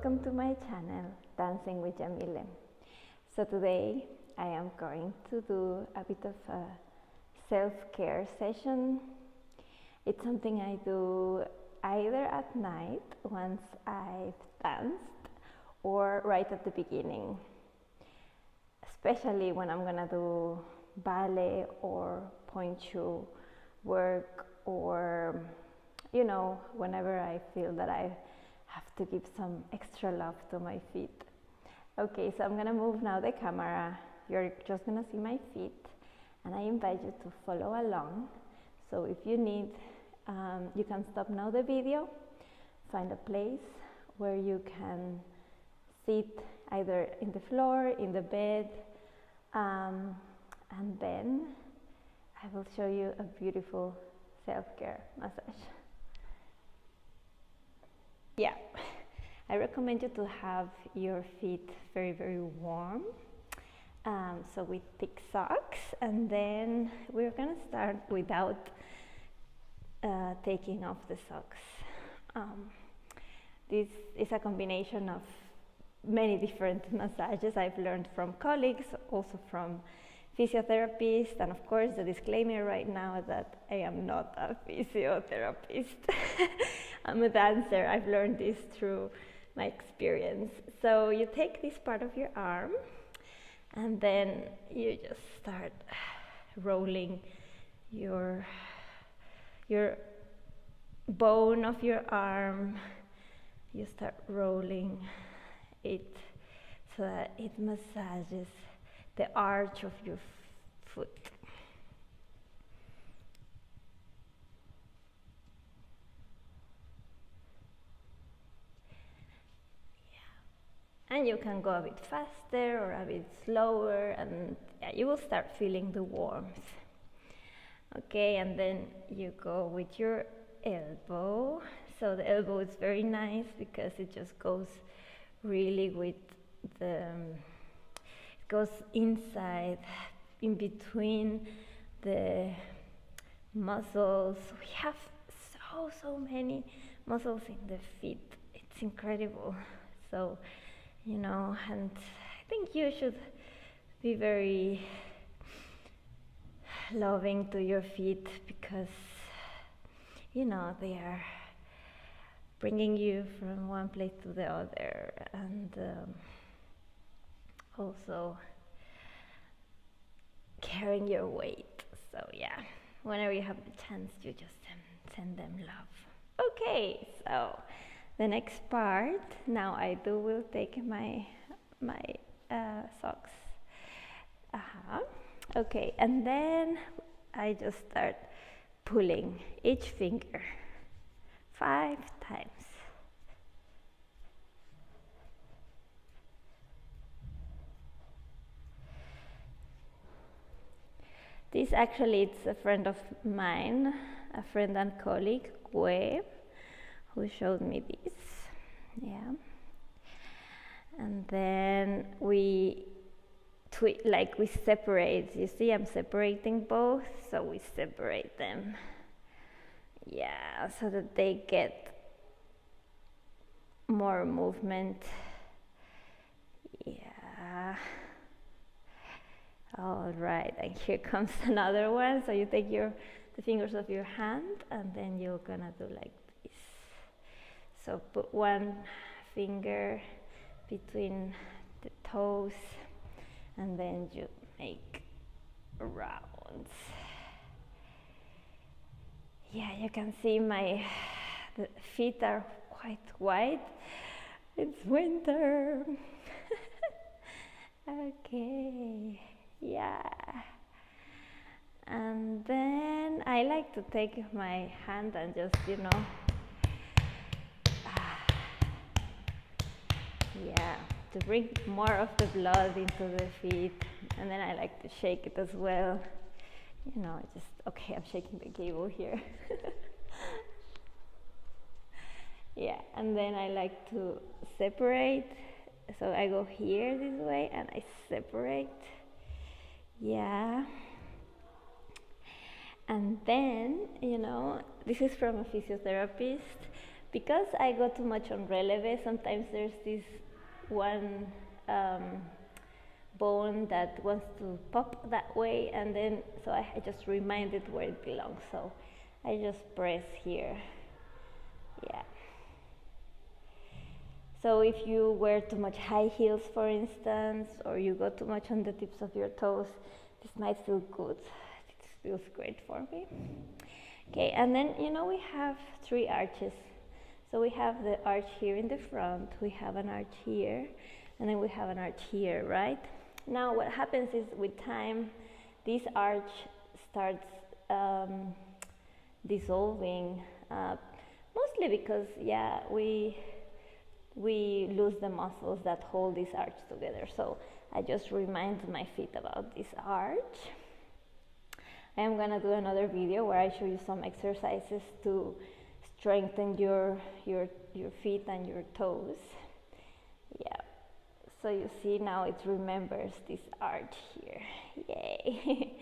welcome to my channel, Dancing with Jamile. So today I am going to do a bit of a self-care session. It's something I do either at night once I've danced or right at the beginning, especially when I'm gonna do ballet or pointe shoe work, or whenever I feel that I have to give some extra love to my feet. Okay, so I'm gonna move now the camera. You're just gonna see my feet, and I invite you to follow along. So if you need, you can stop now the video, find a place where you can sit either in the floor, in the bed, and then I will show you a beautiful self-care massage. Yeah, I recommend you to have your feet very, very warm. So with thick socks, and then we're gonna start without taking off the socks. This is a combination of many different massages I've learned from colleagues, also from physiotherapists, and of course the disclaimer right now that I am not a physiotherapist. I'm a dancer. I've learned this through my experience. So you take this part of your arm and then you just start rolling your bone of your arm. You start rolling it so that it massages the arch of your foot. And you can go a bit faster or a bit slower, and you will start feeling the warmth. Okay, and then you go with your elbow. So the elbow is very nice because it just goes really with the, it goes inside, in between the muscles. We have so many muscles in the feet. It's incredible. So, and I think you should be very loving to your feet because, they are bringing you from one place to the other, and also carrying your weight. So yeah, whenever you have the chance, you just send them love. Okay, so the next part, now I will take my socks. Okay, and then I just start pulling each finger 5 times. This actually, it's a friend of mine, a friend and colleague, Gue, who showed me this. Yeah. And then we separate. You see, I'm separating both, so we separate them. Yeah, so that they get more movement. Yeah. All right, and here comes another one. So you take the fingers of your hand, and then you're gonna do like this. So put one finger between the toes, and then you make rounds. Yeah, you can see the feet are quite white. It's winter. Okay, yeah. And then I like to take my hand and just, to bring more of the blood into the feet. And then I like to shake it as well. Okay, I'm shaking the cable here. Yeah, and then I like to separate. So I go here this way and I separate. Yeah. And then, this is from a physiotherapist, Because I go too much on releve, sometimes there's this one bone that wants to pop that way, and then so I just remind it where it belongs. So I just press here. Yeah. So if you wear too much high heels, for instance, or you go too much on the tips of your toes, this might feel good. It feels great for me. Okay, and then we have 3 arches. So we have the arch here in the front, we have an arch here, and then we have an arch here, right? Now what happens is with time, this arch starts dissolving, mostly because, we lose the muscles that hold this arch together. So I just remind my feet about this arch. I am gonna do another video where I show you some exercises to strengthen your feet and your toes. Yeah. So you see now it remembers this arch here. Yay.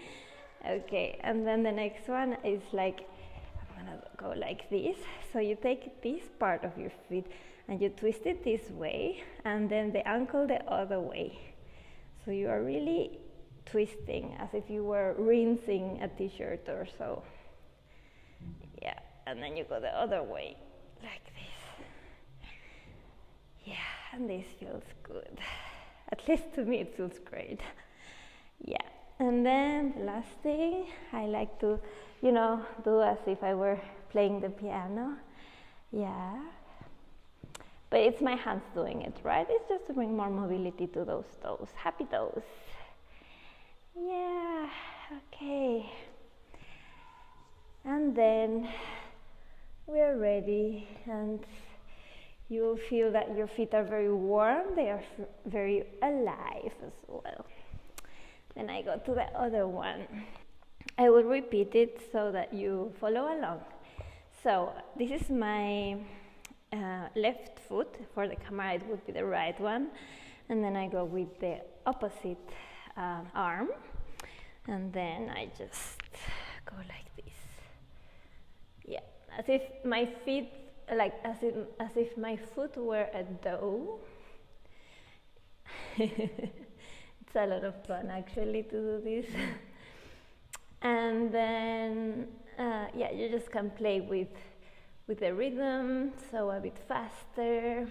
Okay, and then the next one is like, I'm gonna go like this. So you take this part of your feet and you twist it this way, and then the ankle the other way. So you are really twisting as if you were rinsing a t-shirt or so. Yeah, and then you go the other way, like this. Yeah, and this feels good. At least to me it feels great. Yeah, and then the last thing, I like to, do as if I were playing the piano. Yeah. But it's my hands doing it, right? It's just to bring more mobility to those toes. Happy toes. Yeah, okay. And then we're ready, and you will feel that your feet are very warm. They are very alive as well. Then I go to the other one. I will repeat it so that you follow along. So this is my left foot. For the camera it would be the right one, and then I go with the opposite arm, and then I just go like this. Yeah, as if my feet, as if my foot were a dough. It's a lot of fun actually to do this. And then you just can play with the rhythm, so a bit faster.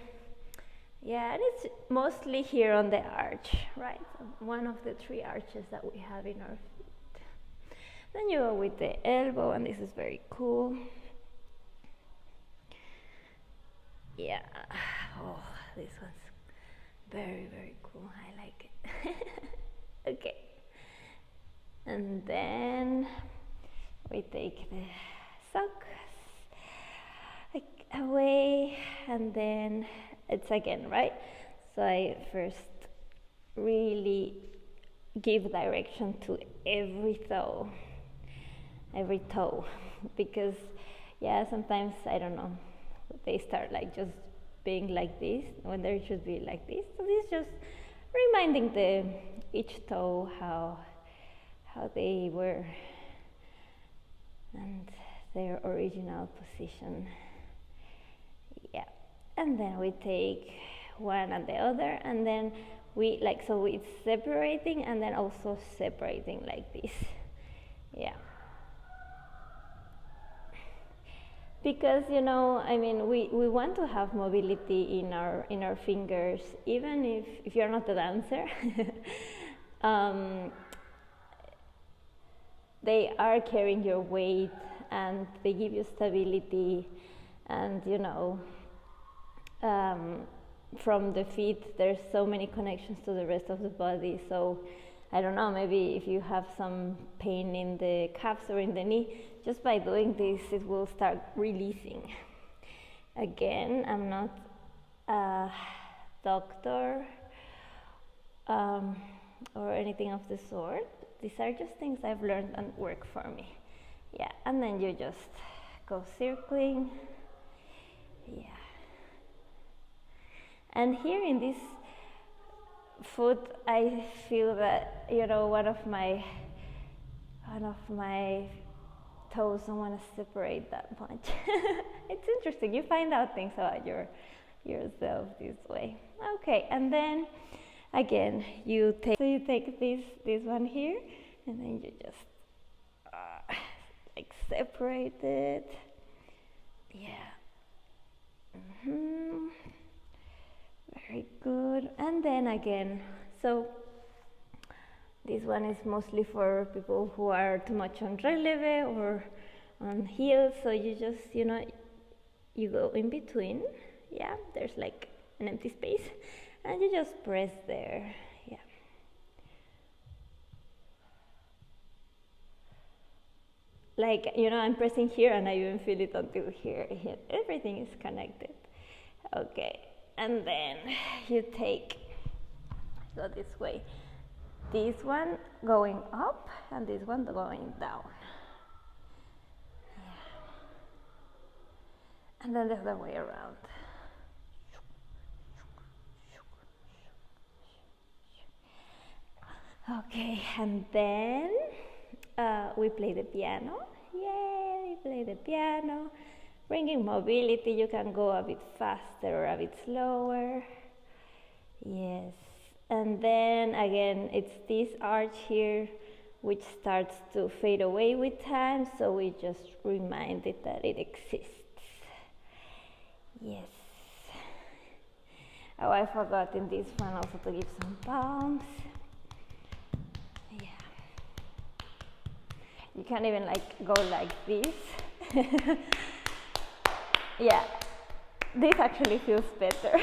Yeah, and it's mostly here on the arch, right? One of the 3 arches that we have in our feet. Then you go with the elbow, and this is very cool. Yeah, oh, this one's very, very cool. I like it. Okay, and then we take the socks away, and then it's again, right? So I first really give direction to every toe, because sometimes, I don't know, they start like just being like this when they should be like this. So this is just reminding each toe how they were and their original position. Yeah, and then we take one and the other, and then we so it's separating and then also separating like this. Yeah, because we want to have mobility in our fingers, even if you're not a dancer. They are carrying your weight, and they give you stability, and from the feet there's so many connections to the rest of the body. So I don't know, maybe if you have some pain in the calves or in the knee, just by doing this it will start releasing. Again, I'm not a doctor or anything of the sort. These are just things I've learned and work for me. Yeah, and then you just go circling. Yeah. And here in this foot, I feel that one of my toes don't want to separate that much. It's interesting. You find out things about yourself this way. Okay, and then again, you take this one here, and then you just like separate it. Yeah. Very good. And then again, so this one is mostly for people who are too much on releve or on heels. So you just, you go in between. Yeah, there's like an empty space, and you just press there. Yeah. Like, I'm pressing here and I even feel it until here. Everything is connected. Okay, and then you go this way. This one going up and this one going down. Yeah. And then the other way around. Okay, and then we play the piano. Yay, we play the piano. Bringing mobility, you can go a bit faster or a bit slower. Yes. And then again, it's this arch here which starts to fade away with time, so we just remind it that it exists. Yes. Oh, I forgot in this one also to give some palms. Yeah. You can even go like this. Yeah, this actually feels better.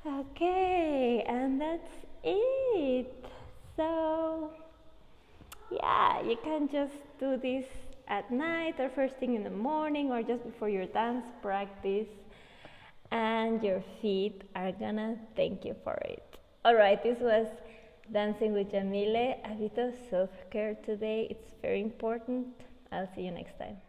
Okay, and that's it. So, yeah, you can just do this at night or first thing in the morning or just before your dance practice, and your feet are gonna thank you for it. Alright, this was Dancing with Yamile, a bit of self-care today. It's very important. I'll see you next time.